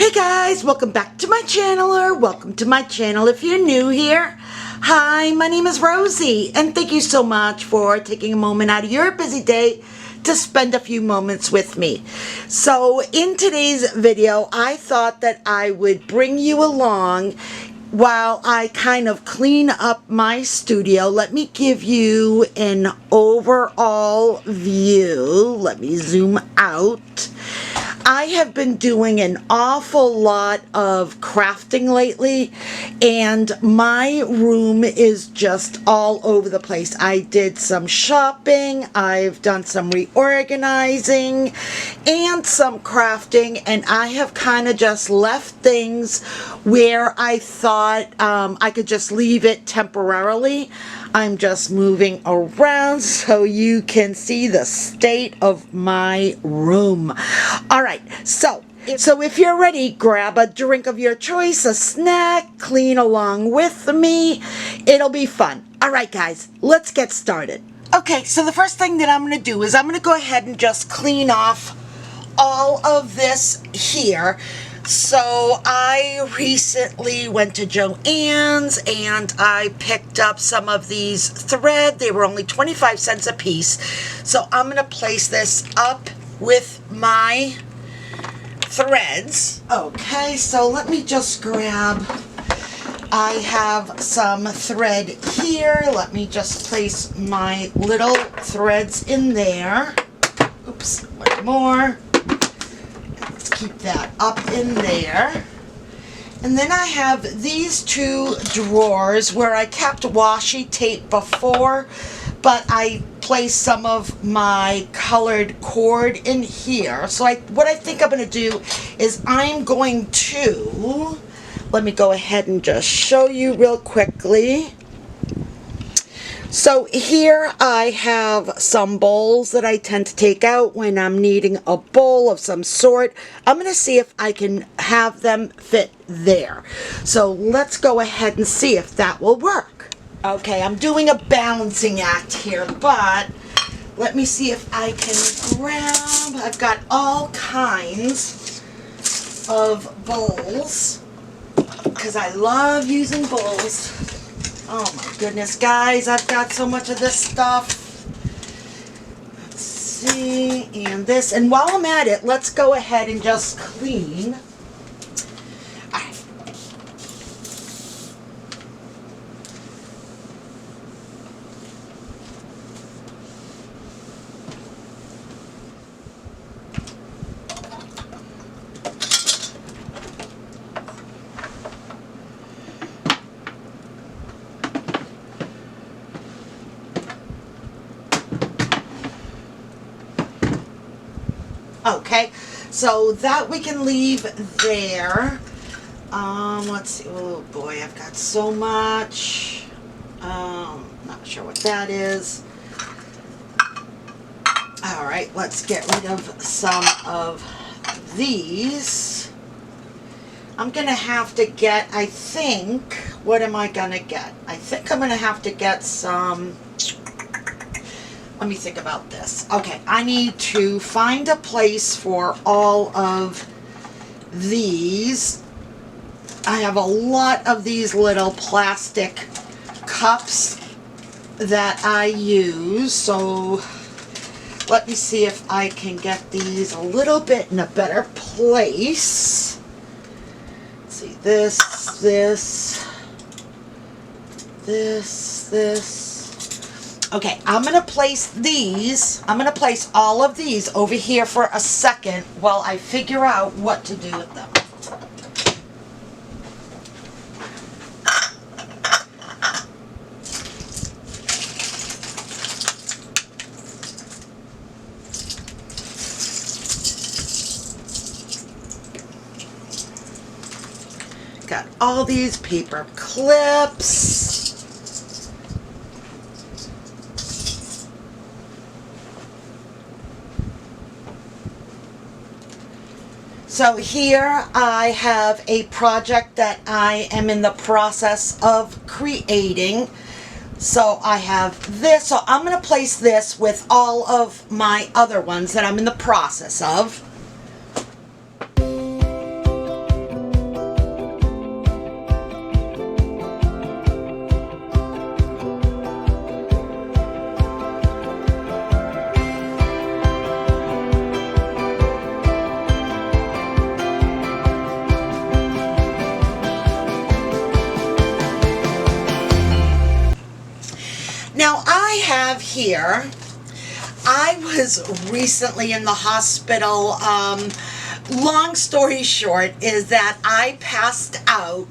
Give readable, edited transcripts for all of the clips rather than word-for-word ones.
Hey guys, welcome back to my channel, or welcome to my channel if you're new here. Hi, my name is Rosie, and thank you so much for taking a moment out of your busy day to spend a few moments with me. So in today's video, I thought that I would bring you along while I kind of clean up my studio. Let me give you an overall view. Let me zoom out. I have been doing an awful lot of crafting lately, and my room is just all over the place. I did some shopping, I've done some reorganizing, and some crafting, and I have kind of just left things where I thought I could just leave it temporarily. I'm just moving around so you can see the state of my room. All right, so if you're ready, grab a drink of your choice, a snack, clean along with me. It'll be fun. All right, guys, let's get started. Okay, so the first thing that I'm going to do is I'm going to go ahead and just clean off all of this here. So I recently went to Joann's and I picked up some of these thread. They were only 25 cents a piece. So I'm going to place this up with my threads. Okay, so let me just grab, I have some thread here. Let me just place my little threads in there. Oops, one more. Keep that up in there. And then I have these two drawers where I kept washi tape before, but I placed some of my colored cord in here. So what I think I'm going to do is I'm going to, let me go ahead and just show you real quickly. So here I have some bowls that I tend to take out when I'm needing a bowl of some sort. I'm going to see if I can have them fit there. So let's go ahead and see if that will work. Okay, I'm doing a balancing act here, but let me see if I can grab, I've got all kinds of bowls because I love using bowls. Oh my goodness, guys, I've got so much of this stuff. Let's see, and this. And while I'm at it, let's go ahead and just clean. Okay, so that we can leave there. Let's see. Oh boy, I've got so much. Not sure what that is. All right, let's get rid of some of these. I'm going to have to get, I think, what am I going to get? I think I'm going to have to get some... Let me think about this. Okay, I need to find a place for all of these. I have a lot of these little plastic cups that I use, so let me see if I can get these a little bit in a better place. Let's see, this. Okay, I'm going to place these, I'm going to place all of these over here for a second while I figure out what to do with them. Got all these paper clips. So here I have a project that I am in the process of creating. So I have this, so I'm going to place this with all of my other ones that I'm in the process of. here. I was recently in the hospital. Long story short is that I passed out.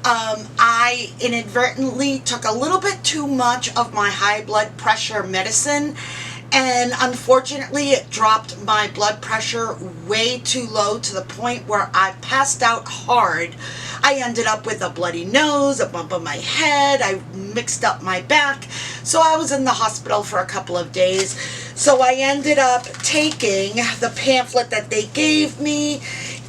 I inadvertently took a little bit too much of my high blood pressure medicine, and unfortunately it dropped my blood pressure way too low to the point where I passed out hard. I ended up with a bloody nose, a bump on my head, I mixed up my back, so I was in the hospital for a couple of days. So I ended up taking the pamphlet that they gave me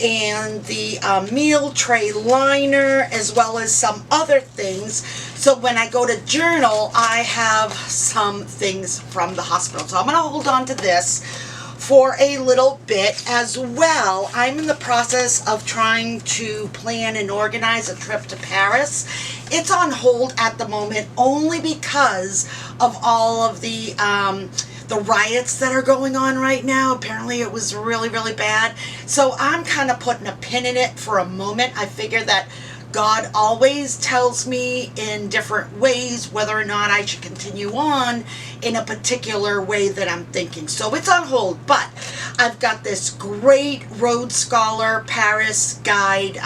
and the meal tray liner, as well as some other things. So when I go to journal, I have some things from the hospital. So I'm going to hold on to this for a little bit as well. I'm in the process of trying to plan and organize a trip to Paris. It's on hold at the moment only because of all of the riots that are going on right now. Apparently it was really, really bad. So I'm kind of putting a pin in it for a moment. I figure that God always tells me in different ways whether or not I should continue on in a particular way that I'm thinking. So it's on hold, but I've got this great Rhodes Scholar Paris Guide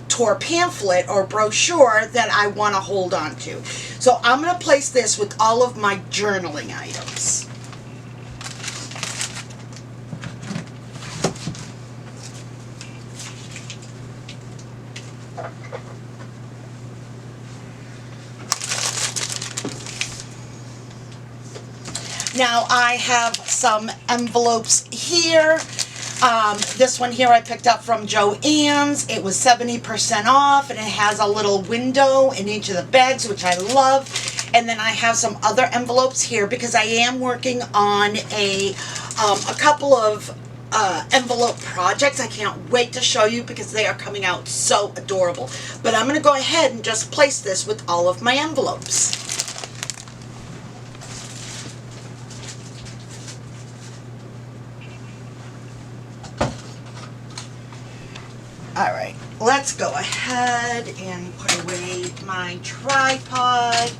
tour pamphlet or brochure that I want to hold on to. So I'm going to place this with all of my journaling items. Now I have some envelopes here. This one here I picked up from Joann's. It was 70% off, and it has a little window in each of the bags, which I love. And then I have some other envelopes here because I am working on a couple of envelope projects. I can't wait to show you because they are coming out so adorable. But I'm going to go ahead and just place this with all of my envelopes. Alright, let's go ahead and put away my tripod.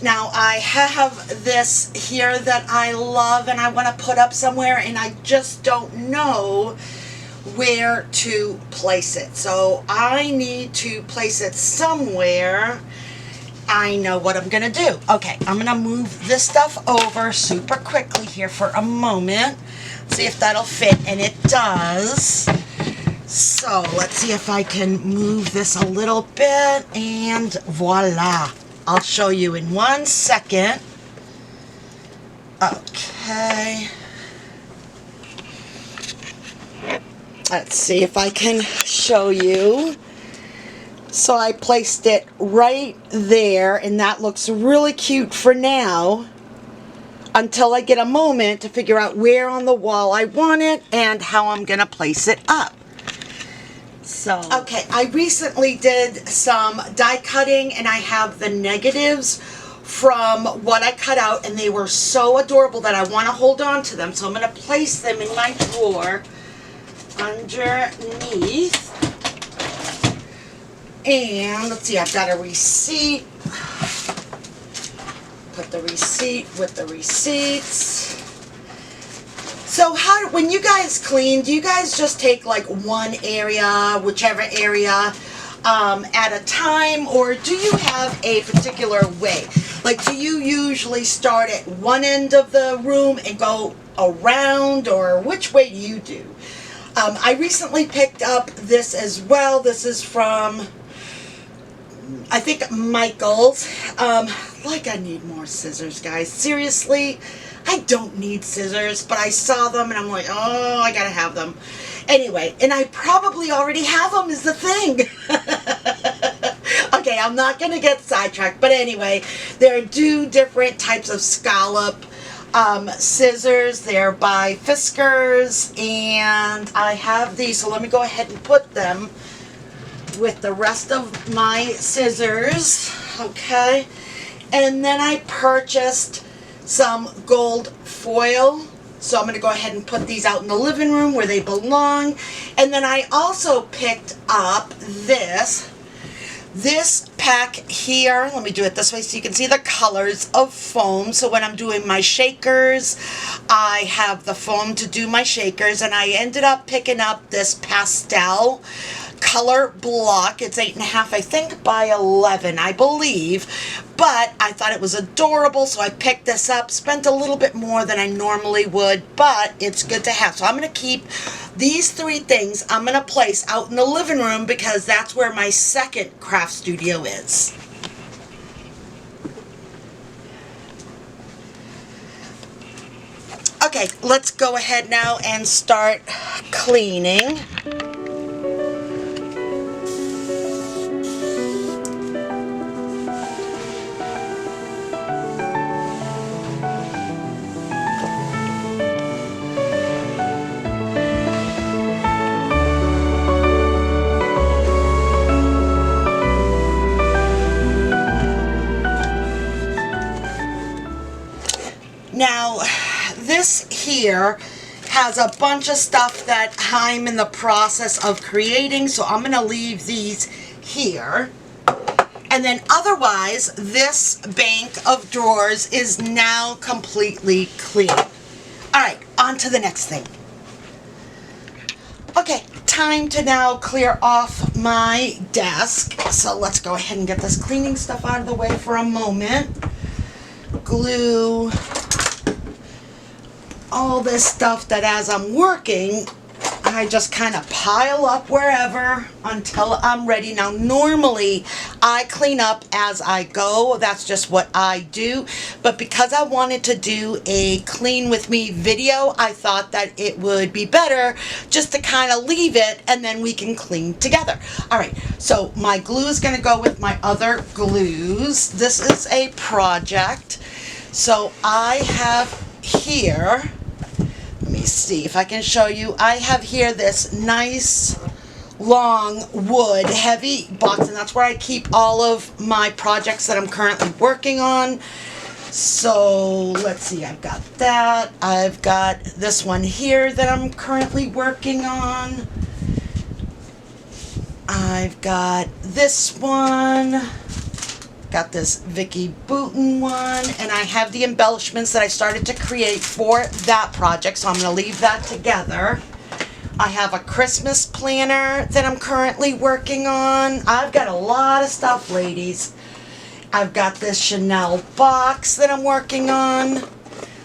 Now I have this here that I love and I want to put up somewhere, and I just don't know where to place it. So I need to place it somewhere. I know what I'm going to do. Okay, I'm going to move this stuff over super quickly here for a moment. See if that'll fit, and it does. So let's see if I can move this a little bit, and voila. I'll show you in 1 second. Okay. Let's see if I can show you. So I placed it right there, and that looks really cute for now, until I get a moment to figure out where on the wall I want it and how I'm going to place it up. So, okay, I recently did some die cutting, and I have the negatives from what I cut out, and they were so adorable that I want to hold on to them. So I'm going to place them in my drawer underneath. And let's see, I've got a receipt. Put the receipt with the receipts. So when you guys clean, do you guys just take like one area, whichever area, at a time, or do you have a particular way? Like, do you usually start at one end of the room and go around, or which way do you do? I recently picked up this as well. This is from, I think, Michael's. Like, I need more scissors, guys. Seriously, I don't need scissors, but I saw them and I'm like, oh, I gotta have them. Anyway, and I probably already have them is the thing. Okay, I'm not gonna get sidetracked, but anyway, there are two different types of scallop scissors. They're by Fiskars, and I have these, so let me go ahead and put them with the rest of my scissors. Okay, and then I purchased some gold foil, so I'm going to go ahead and put these out in the living room where they belong. And then I also picked up this pack here. Let me do it this way so you can see the colors of foam. So when I'm doing my shakers, I have the foam to do my shakers, and I ended up picking up this pastel color block. It's 8.5, I think, by 11, I believe. But I thought it was adorable, so I picked this up. Spent a little bit more than I normally would, but it's good to have. So I'm going to keep these 3 things. I'm going to place out in the living room because that's where my second craft studio is. Okay, let's go ahead now and start cleaning. Now, this here has a bunch of stuff that I'm in the process of creating, so I'm going to leave these here. And then otherwise, this bank of drawers is now completely clean. All right, on to the next thing. Okay, time to now clear off my desk. So let's go ahead and get this cleaning stuff out of the way for a moment. Glue. All this stuff that as I'm working, I just kind of pile up wherever until I'm ready. Now, normally I clean up as I go. That's just what I do. But because I wanted to do a clean with me video, I thought that it would be better just to kind of leave it and then we can clean together. All right, so my glue is going to go with my other glues. This is a project. So I have here, let me see if I can show you. I have here this nice long wood heavy box, and that's where I keep all of my projects that I'm currently working on. So let's see, I've got that. I've got this one here that I'm currently working on. I've got this one. Got this Vicky Booten one, and I have the embellishments that I started to create for that project, so I'm going to leave that together. I have a Christmas planner that I'm currently working on. I've got a lot of stuff, ladies. I've got this Chanel box that I'm working on.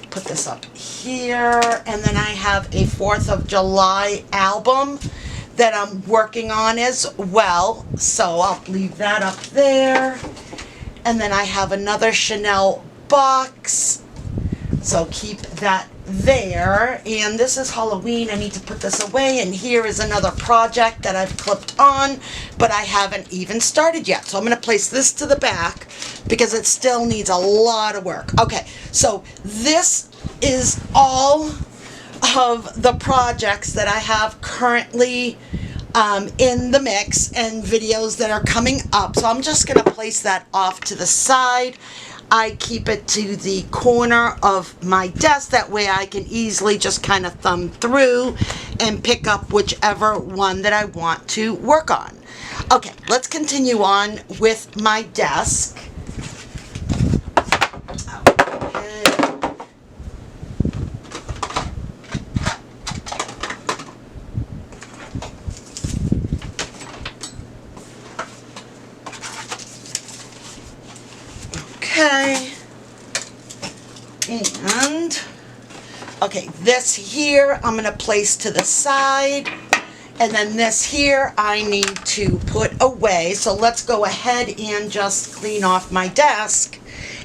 Put this up here, and then I have a 4th of July album that I'm working on as well, so I'll leave that up there. And then I have another Chanel box, so keep that there. And this is Halloween. I need to put this away. And here is another project that I've clipped on, but I haven't even started yet. So I'm going to place this to the back because it still needs a lot of work. Okay, so this is all of the projects that I have currently in the mix and videos that are coming up. So I'm just going to place that off to the side. I keep it to the corner of my desk. That way I can easily just kind of thumb through and pick up whichever one that I want to work on. Okay, let's continue on with my desk. Okay, and okay, this here I'm going to place to the side, and then this here I need to put away. So let's go ahead and just clean off my desk,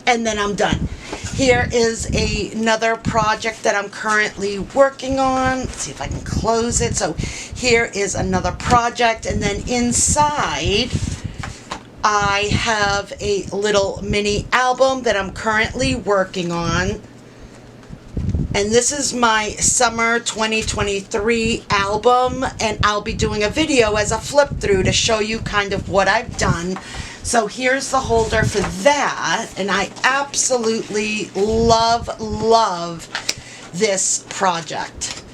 and then I'm done. Here is another project that I'm currently working on. Let's see if I can close it. So here is another project, and then inside I have a little mini album that I'm currently working on. And this is my summer 2023 album, and I'll be doing a video as a flip through to show you kind of what I've done. So here's the holder for that, and I absolutely love this project.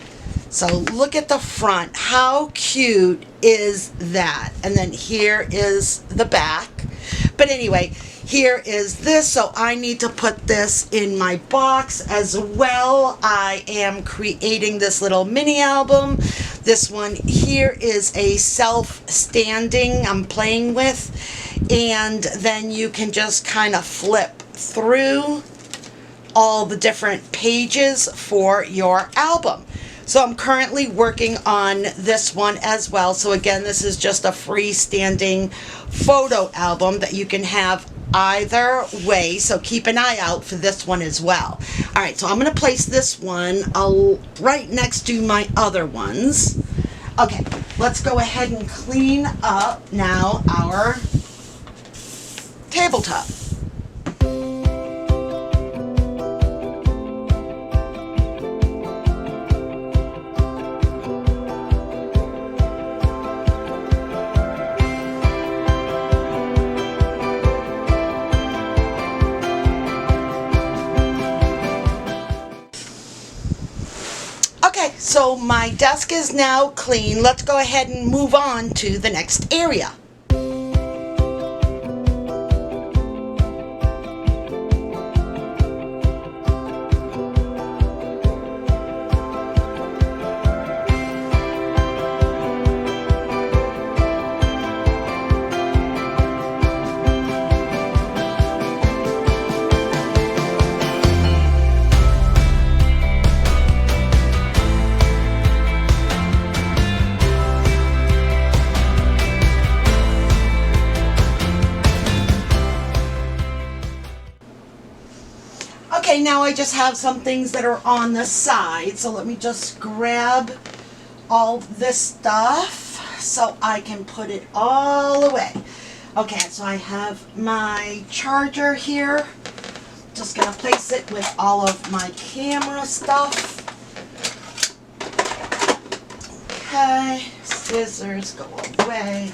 So look at the front. How cute is that? And then here is the back. But anyway, here is this. So I need to put this in my box as well. I am creating this little mini album. This one here is a self-standing I'm playing with. And then you can just kind of flip through all the different pages for your album. So I'm currently working on this one as well. So again, this is just a freestanding photo album that you can have either way. So keep an eye out for this one as well. All right, so I'm going to place this one right next to my other ones. Okay, let's go ahead and clean up now our tabletop. Okay, so my desk is now clean. Let's go ahead and move on to the next area. Okay, now I just have some things that are on the side, so let me just grab all this stuff so I can put it all away. Okay, so I have my charger here. Just gonna place it with all of my camera stuff. Okay, scissors go away.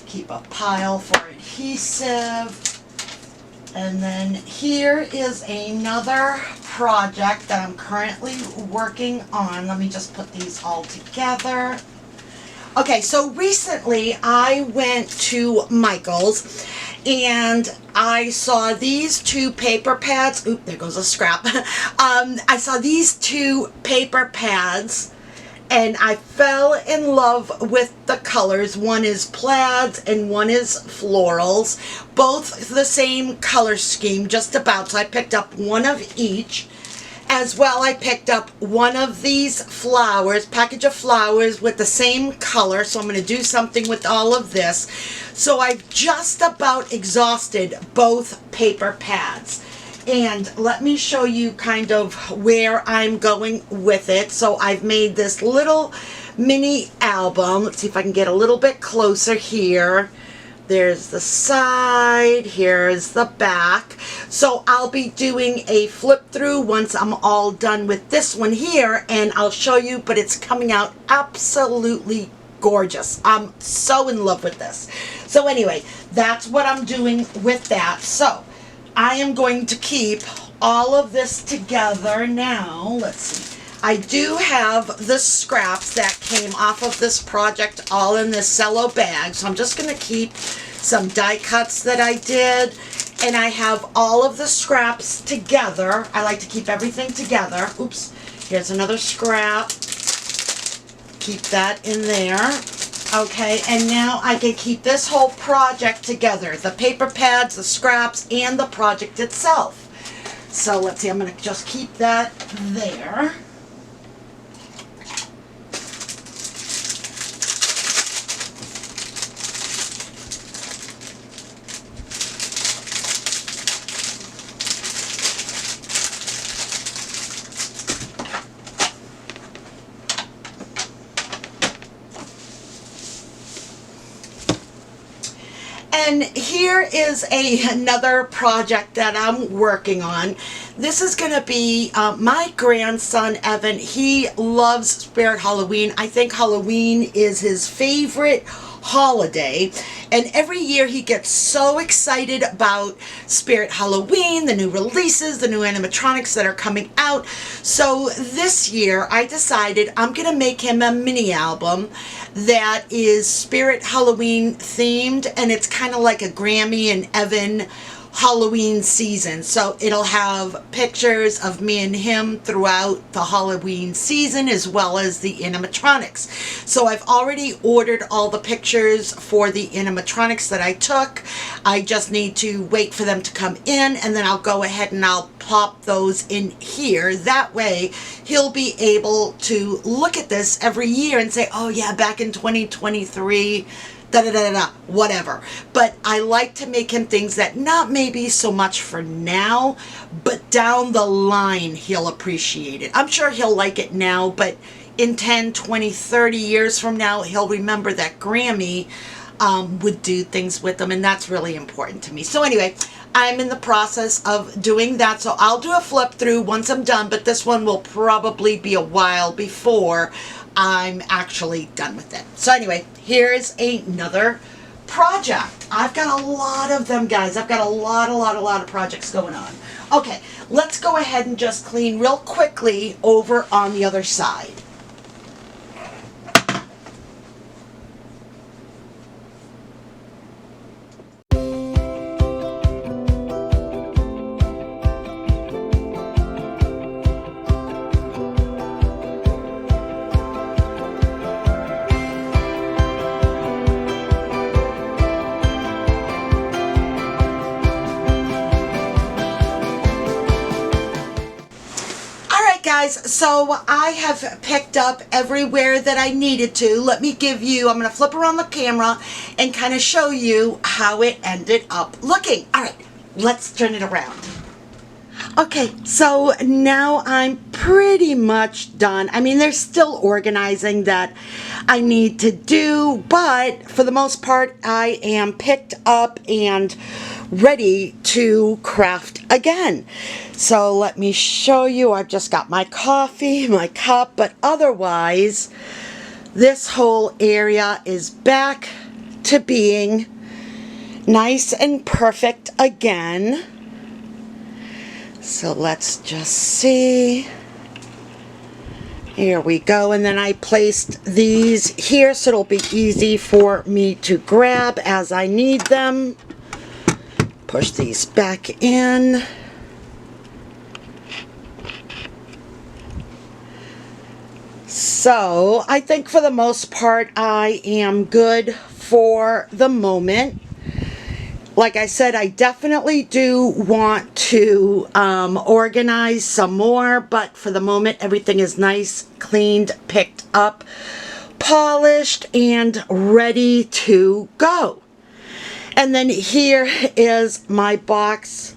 Keep a pile for adhesive. And then here is another project that I'm currently working on. Let me just put these all together. Okay, so recently I went to Michael's and I saw these two paper pads. Oop, there goes a scrap. I saw these two paper pads and I fell in love with the colors. One is plaids and one is florals. Both the same color scheme, just about. So I picked up one of each. As well, I picked up one of these flowers, package of flowers with the same color. So I'm going to do something with all of this. So I've just about exhausted both paper pads. And let me show you kind of where I'm going with it. So I've made this little mini album. Let's see if I can get a little bit closer here. There's the side, here's the back. So I'll be doing a flip through once I'm all done with this one here, and I'll show you, but it's coming out absolutely gorgeous. I'm so in love with this. So anyway, that's what I'm doing with that. So I am going to keep all of this together now. Let's see. I do have the scraps that came off of this project all in this cello bag. So I'm just going to keep some die cuts that I did. And I have all of the scraps together. I like to keep everything together. Oops. Here's another scrap. Keep that in there. Okay, and now I can keep this whole project together. The paper pads, the scraps, and the project itself. So let's see, I'm going to just keep that there. And here is another project that I'm working on. this is going to be my grandson, Evan. He loves Spirit Halloween. I think Halloween is his favorite holiday, and every year he gets so excited about Spirit Halloween, the new releases, the new animatronics that are coming out. So this year I decided I'm gonna make him a mini album that is Spirit Halloween themed, and it's kind of like a Grammy and Evan Halloween season. So it'll have pictures of me and him throughout the Halloween season, as well as the animatronics. So I've already ordered all the pictures for the animatronics that I took. I just need to wait for them to come in, and then I'll go ahead and I'll pop those in here. That way he'll be able to look at this every year and say, oh yeah, back in 2023, da da da da, whatever. But I like to make him things that not maybe so much for now, but down the line he'll appreciate it. I'm sure he'll like it now, but in 10, 20, 30 years from now, he'll remember that Grammy would do things with them, and that's really important to me. So anyway, I'm in the process of doing that, so I'll do a flip through once I'm done, but this one will probably be a while before I'm actually done with it. So anyway, here's another project. I've got a lot of them, guys. I've got a lot of projects going on. Okay, let's go ahead and just clean real quickly over on the other side. Guys, so I have picked up everywhere that I needed to. Let me give you, I'm going to flip around the camera and kind of show you how it ended up looking. All right, let's turn it around. Okay, so now I'm pretty much done. I mean, there's still organizing that I need to do, but for the most part, I am picked up and ready to craft again. So let me show you. I've just got my coffee, my cup, but otherwise, this whole area is back to being nice and perfect again. So let's just see. Here we go. And then I placed these here so it'll be easy for me to grab as I need them. Push these back in. So I think for the most part I am good for the moment. Like I said, I definitely do want to organize some more, but for the moment everything is nice, cleaned, picked up, polished, and ready to go. And then here is my box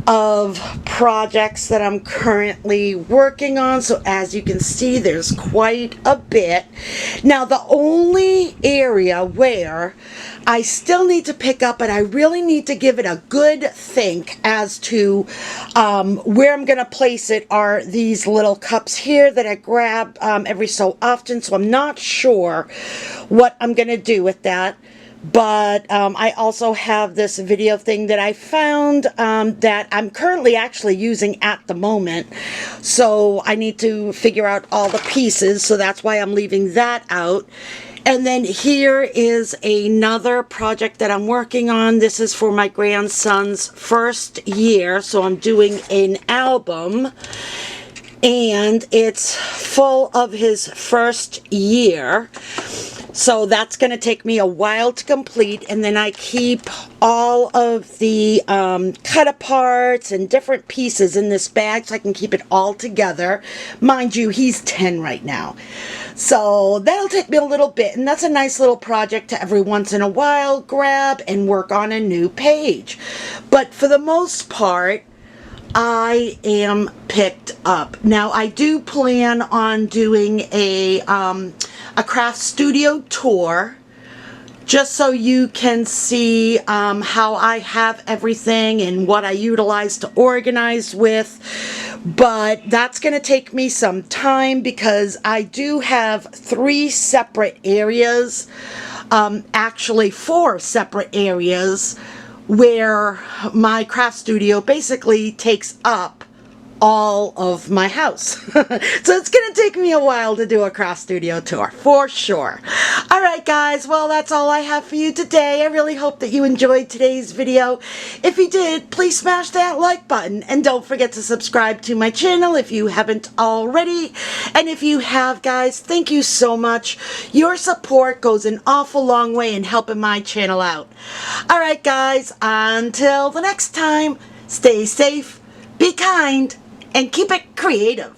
of projects that I'm currently working on. So as you can see, there's quite a bit. Now the only area where I still need to pick up, and I really need to give it a good think as to where I'm going to place it, are these little cups here that I grab every so often. So I'm not sure what I'm going to do with that. But I also have this video thing that I found that I'm currently actually using at the moment. So I need to figure out all the pieces. So that's why I'm leaving that out. And then here is another project that I'm working on. This is for my grandson's first year. So I'm doing an album. And it's full of his first year. So that's going to take me a while to complete, and then I keep all of the cut aparts and different pieces in this bag so I can keep it all together. Mind you, he's 10 right now. So that'll take me a little bit, and that's a nice little project to every once in a while grab and work on a new page. But for the most part, I am picked up. Now I do plan on doing a craft studio tour just so you can see how I have everything and what I utilize to organize with. But that's going to take me some time because I do have 3 separate areas, actually 4 separate areas, where my craft studio basically takes up all of my house. So it's gonna take me a while to do a craft studio tour, for sure. Alright guys, well that's all I have for you today. I really hope that you enjoyed today's video. If you did, please smash that like button and don't forget to subscribe to my channel if you haven't already. And if you have, guys, thank you so much. Your support goes an awful long way in helping my channel out. Alright guys, until the next time, stay safe, be kind, and keep it creative.